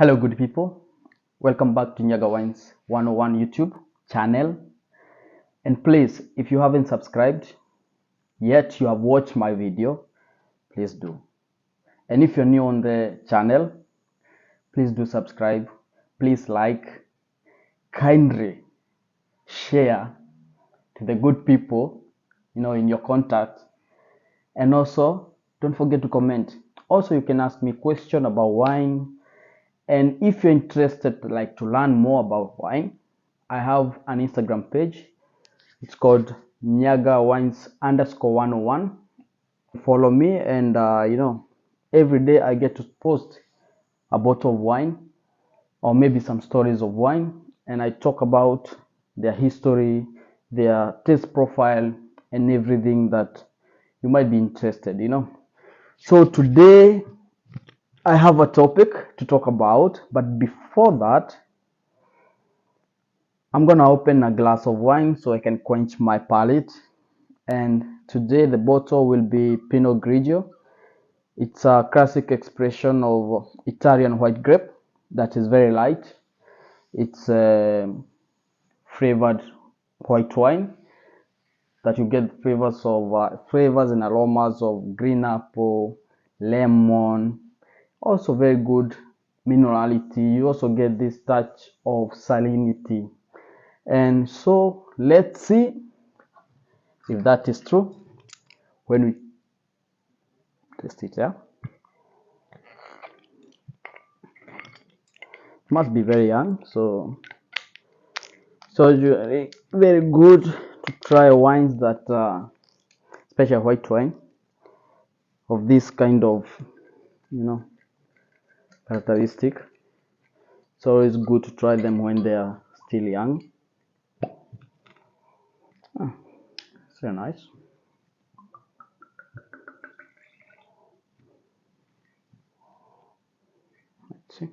Hello, good people. Welcome back to Nyaga Wines 101 YouTube channel. And please, if you haven't subscribed yet, you have watched my video, please do. And if you're new on the channel, please do subscribe. Please like, kindly share to the good people, in your contact. And also, don't forget to comment. Also, you can ask me question about wine. And if you're interested to learn more about wine, I have an Instagram page. It's called Nyaga Wines _101. Follow me, and every day I get to post a bottle of wine or maybe some stories of wine, and I talk about their history, their taste profile, and everything that you might be interested. So today I have a topic to talk about, but before that, I'm gonna open a glass of wine so I can quench my palate. And today the bottle will be Pinot Grigio. It's a classic expression of Italian white grape that is very light. It's flavored white wine that you get flavors and aromas of green apple, lemon, also very good minerality. You also get this touch of salinity. And so let's see if that is true when we taste it. Yeah, it must be very young, so usually very good to try wines that especially white wine of this kind of characteristic. So it's good to try them when they are still young. It's very nice. Let's see.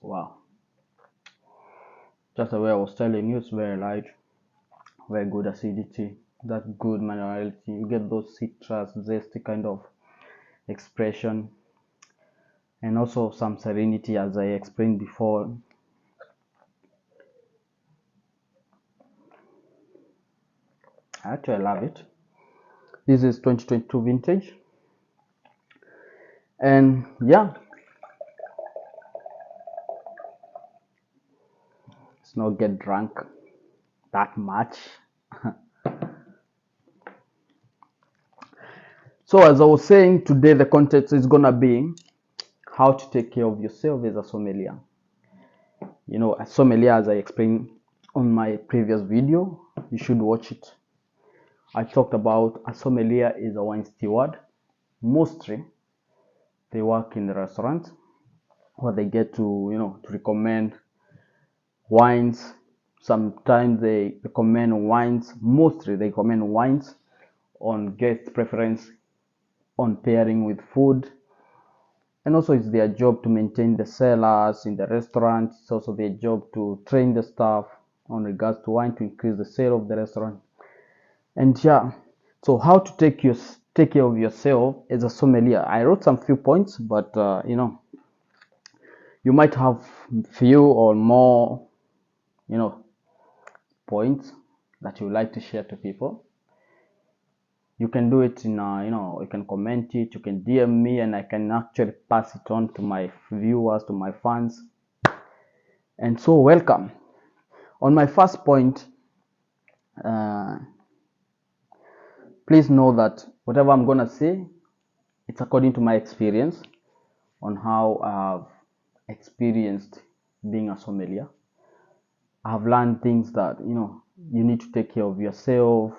Wow, just the way I was telling you, it's very light, very good acidity, that good minerality. You get those citrus zesty kind of expression, and also some serenity, as I explained before. Actually, I love it. This is 2022 vintage, and yeah, let's not get drunk that much. So as I was saying, today the content is gonna be how to take care of yourself as a sommelier. A sommelier, as I explained on my previous video, you should watch it. I talked about a sommelier is a wine steward. Mostly they work in the restaurant where they get to recommend wines. Sometimes they recommend wines. Mostly they recommend wines on guest preference, on pairing with food. And also it's their job to maintain the cellars in the restaurant. It's also their job to train the staff on regards to wine to increase the sale of the restaurant. And yeah, so how to take care of yourself as a sommelier. I wrote some few points, but you might have few or more points that you would like to share to people. You can do it in you can comment it, you can DM me, and I can actually pass it on to my viewers, to my fans. And so welcome. On my first point, please know that whatever I'm gonna say, it's according to my experience on how I've experienced being a sommelier. I have learned things that you need to take care of yourself,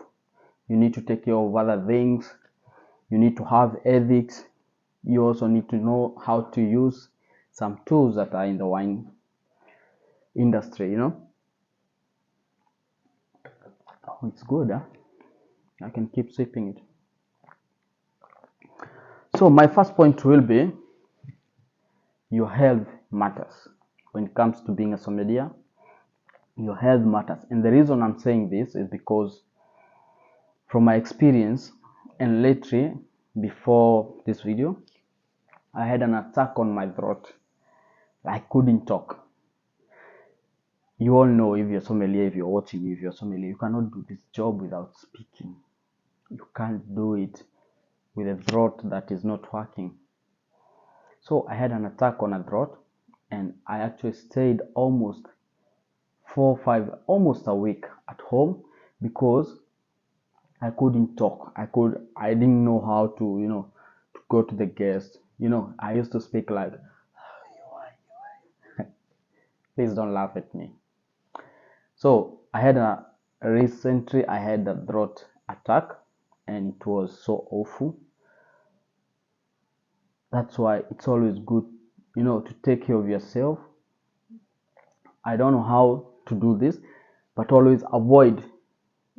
you need to take care of other things, you need to have ethics, you also need to know how to use some tools that are in the wine industry. Oh, it's good, huh? I can keep sipping it. So my first point will be your health matters. When it comes to being a sommelier, your health matters. And the reason I'm saying this is because from my experience, and lately, before this video, I had an attack on my throat. I couldn't talk. You all know, if you're sommelier, if you're watching, if you're sommelier, you cannot do this job without speaking. You can't do it with a throat that is not working. So I had an attack on a throat, and I actually stayed almost 4 5 almost a week at home because I couldn't talk. I didn't know how to to go to the guest. I used to speak like, please don't laugh at me. So recently I had a throat attack, and it was so awful. That's why it's always good, to take care of yourself. I don't know how to do this, but always avoid,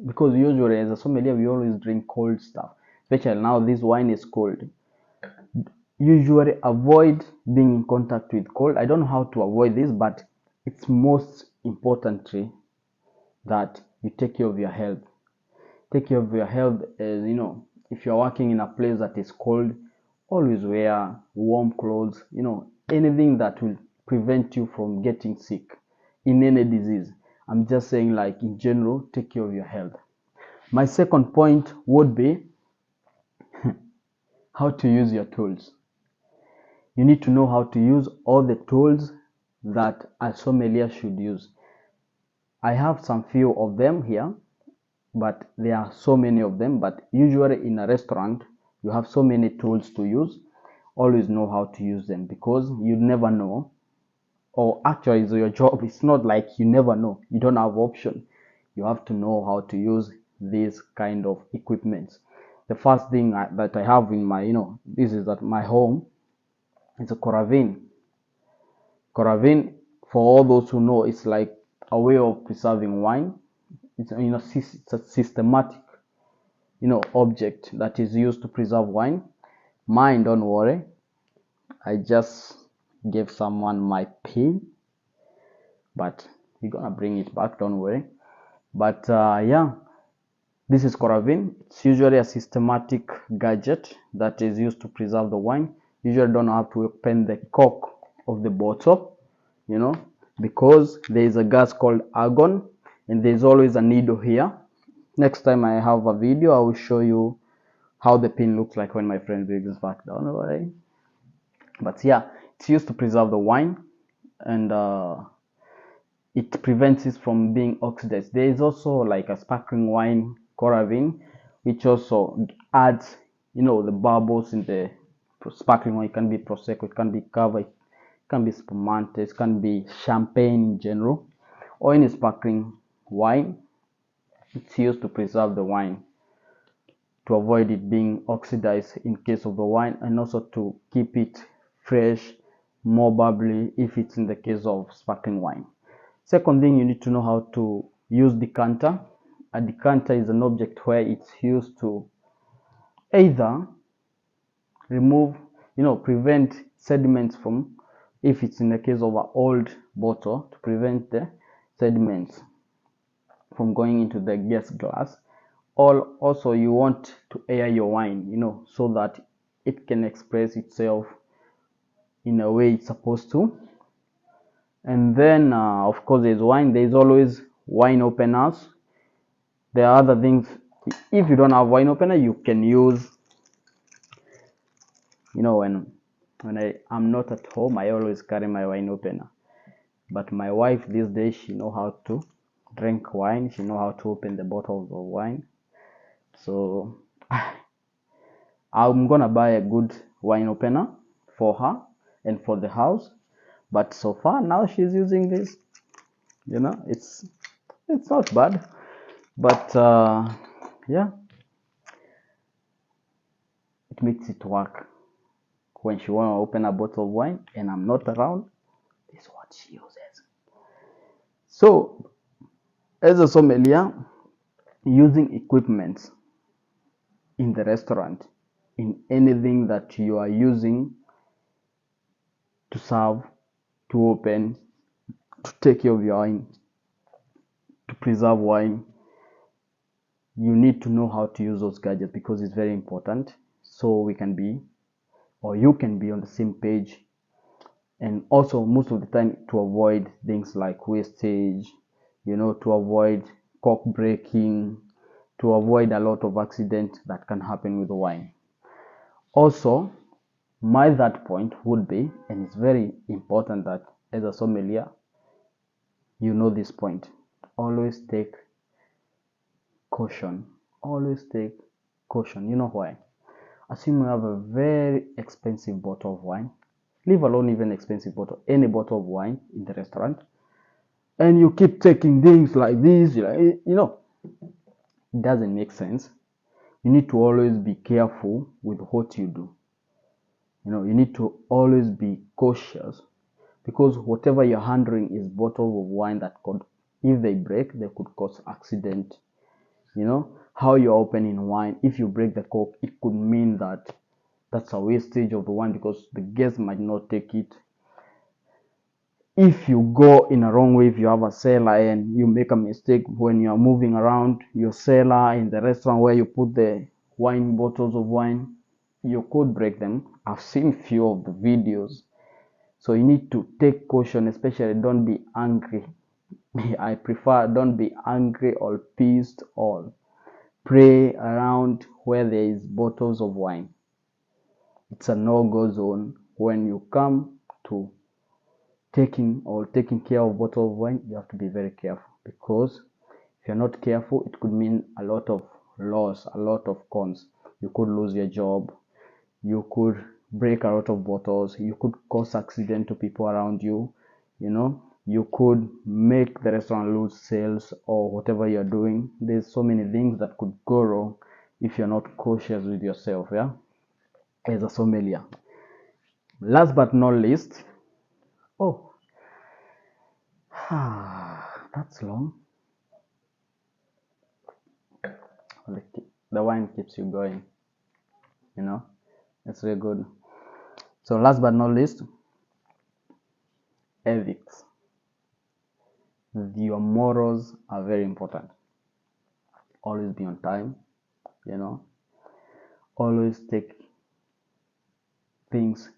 because usually as a sommelier we always drink cold stuff, especially now this wine is cold. Usually avoid being in contact with cold. I don't know how to avoid this, but it's most importantly that you take care of your health. Take care of your health, as if you're working in a place that is cold, always wear warm clothes, anything that will prevent you from getting sick in any disease. I'm just saying, like, in general, take care of your health. My second point would be how to use your tools. You need to know how to use all the tools that a sommelier should use. I have some few of them here, but there are so many of them. But usually in a restaurant, you have so many tools to use. Always know how to use them, because you never know. Or actually, it's your job. It's not like you never know. You don't have option. You have to know how to use these kind of equipments. The first thing that I have in my, this is at my home. It's a Coravin. Coravin, for all those who know, it's like a way of preserving wine. It's a systematic object that is used to preserve wine. Mine, don't worry, I just gave someone my pin, but we're gonna bring it back, don't worry. But yeah, this is Coravin. It's usually a systematic gadget that is used to preserve the wine. Usually don't have to open the cork of the bottle, because there is a gas called argon, and there's always a needle here. Next time I have a video, I will show you how the pin looks like when my friend brings it back down. Alright. But yeah, it's used to preserve the wine, and it prevents it from being oxidized. There is also like a sparkling wine Coravin, which also adds the bubbles in the sparkling wine. It can be prosecco, it can be cava, it can be spumante, it can be champagne in general, or any sparkling wine. It's used to preserve the wine, to avoid it being oxidized in case of the wine, and also to keep it fresh, more bubbly if it's in the case of sparkling wine. Second thing, you need to know how to use decanter. A decanter is an object where it's used to either remove, prevent sediments from, if it's in the case of an old bottle, to prevent the sediments from going into the guest glass. Or also you want to air your wine, so that it can express itself in a way it's supposed to. And then of course there's wine. There's always wine openers. There are other things. If you don't have wine opener, you can use, when I'm not at home, I always carry my wine opener. But my wife these days, she know how to drink wine. She know how to open the bottles of wine. So I'm gonna buy a good wine opener for her and for the house. But so far now she's using this. It's not bad. But yeah, it makes it work. When she wanna open a bottle of wine and I'm not around, this is what she uses. So as a sommelier, using equipment in the restaurant, in anything that you are using to serve, to open, to take care of your wine, to preserve wine, you need to know how to use those gadgets because it's very important, so we can be, or you can be on the same page. And also most of the time, to avoid things like wastage, to avoid cork breaking, to avoid a lot of accident that can happen with wine. Also, my third point would be, and it's very important that as a sommelier, this point, always take caution. Always take caution. You know why? Assume you have a very expensive bottle of wine, leave alone even expensive bottle, any bottle of wine in the restaurant, and you keep taking things like this, it doesn't make sense. You need to always be careful with what you do. You need to always be cautious, because whatever you're handling is bottles of wine that could, if they break, they could cause accident. How you're opening wine, if you break the cork, it could mean that that's a wastage of the wine because the guest might not take it. If you go in a wrong way, if you have a cellar and you make a mistake when you are moving around your cellar in the restaurant where you put the wine bottles of wine, you could break them. I've seen few of the videos. So you need to take caution, especially don't be angry. I prefer don't be angry or pissed or pray around where there is bottles of wine. It's a no-go zone. When you come to taking care of bottle of wine, you have to be very careful, because if you're not careful, it could mean a lot of loss, a lot of cons. You could lose your job, you could break a lot of bottles, you could cause accident to people around you, you could make the restaurant lose sales or whatever you're doing. There's so many things that could go wrong if you're not cautious with yourself, as a sommelier. Last but not least, oh, that's long. The wine keeps you going, it's really good. So last but not least, ethics. Your morals are very important. Always be on time, always take things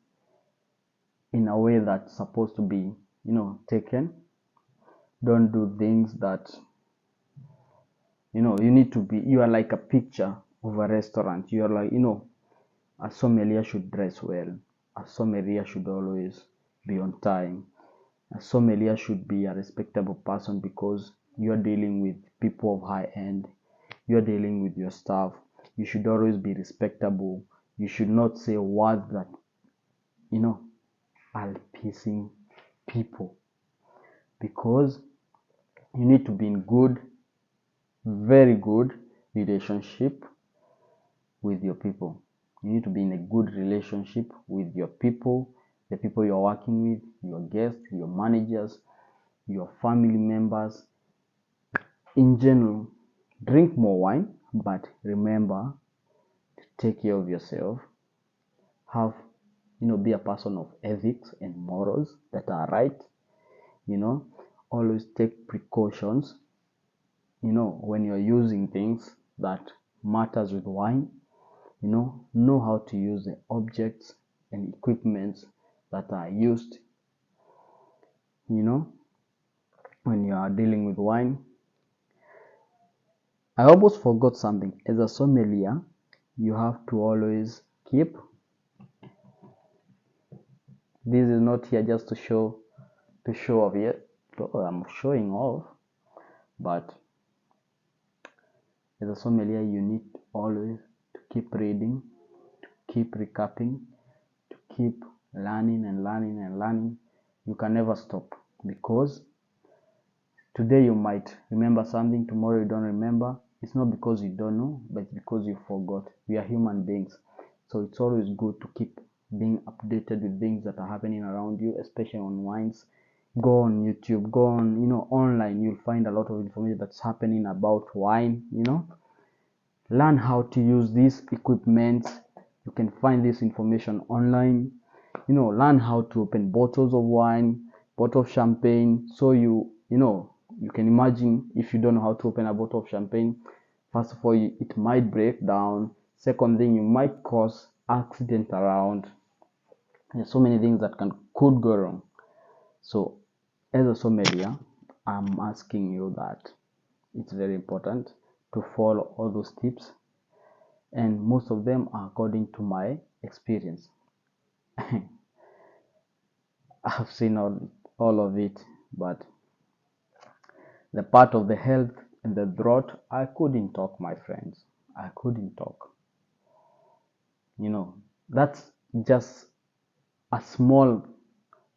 in a way that's supposed to be, taken. Don't do things that, you need to be, you are like a picture of a restaurant. You are like, a sommelier should dress well. A sommelier should always be on time. A sommelier should be a respectable person, because you're dealing with people of high end. You're dealing with your staff. You should always be respectable. You should not say words that, are pissing people, because you need to be in good, very good relationship with your people. You need to be in a good relationship with your people, the people you're working with, your guests, your managers, your family members. In general, drink more wine, but remember to take care of yourself. Have, be a person of ethics and morals that are right. Always take precautions, when you're using things that matters with wine. Know how to use the objects and equipments that are used, when you are dealing with wine. I almost forgot something. As a sommelier, you have to always keep, this is not here just to show off yet. I'm showing off, but as a sommelier, you need always to keep reading, to keep recapping, to keep learning and learning and learning. You can never stop, because today you might remember something, tomorrow you don't remember. It's not because you don't know, but it's because you forgot. We are human beings, so it's always good to keep being updated with things that are happening around you, especially on wines. Go on YouTube, go on, online. You'll find a lot of information that's happening about wine. Learn how to use these equipment. You can find this information online. Learn how to open bottles of wine, bottle of champagne. So you can imagine, if you don't know how to open a bottle of champagne, First of all, it might break down. Second thing, you might cause accident around. There's so many things that could go wrong. So as a sommelier, I'm asking you that it's very important to follow all those tips, and most of them are according to my experience. I've seen all of it, but the part of the health and the drought, I couldn't talk, my friends. I couldn't talk. That's just a small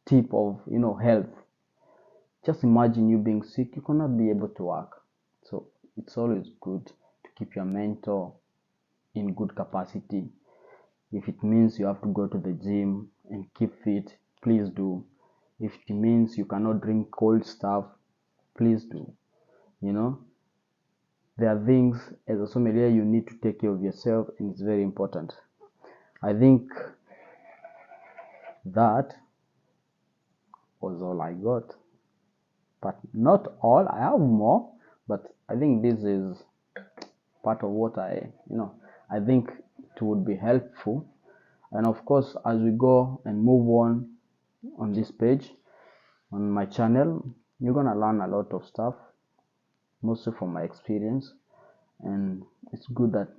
tip of health. Just imagine you being sick, you cannot be able to work. So it's always good to keep your mental in good capacity. If it means you have to go to the gym and keep fit, please do. If it means you cannot drink cold stuff, please do. There are things as a sommelier you need to take care of yourself, and it's very important. I think that was all I got, but not all. I have more, but I think this is part of what I think it would be helpful. And of course, as we go and move on this page on my channel, you're gonna learn a lot of stuff, mostly from my experience. And it's good that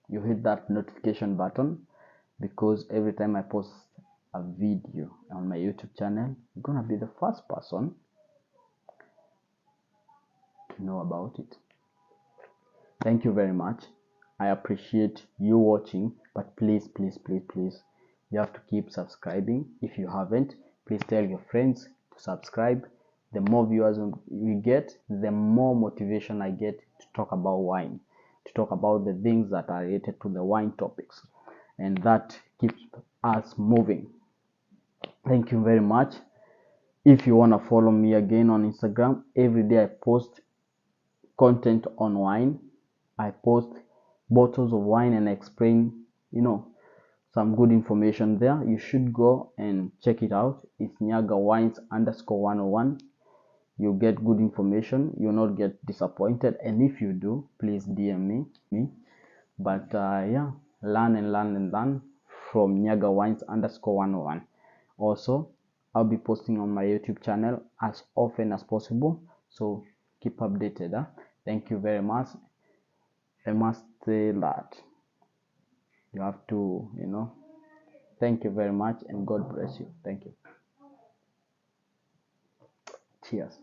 you hit that notification button, because every time I post a video on my YouTube channel, you're gonna be the first person to know about it. Thank you very much. I appreciate you watching, but please, you have to keep subscribing. If you haven't, please tell your friends to subscribe. The more viewers we get, the more motivation I get to talk about wine, to talk about the things that are related to the wine topics, and that keeps us moving. Thank you very much. If you want to follow me again on Instagram, every day I post content on wine. I post bottles of wine and explain some good information there. You should go and check it out. It's Nyaga Wines _101. You'll get good information. You'll not get disappointed, and if you do, please DM me. But yeah, learn from Nyaga Wines _101. Also, I'll be posting on my YouTube channel as often as possible, so keep updated. Thank you very much. I must say that you have to thank you very much, and God bless you. Thank you. Cheers.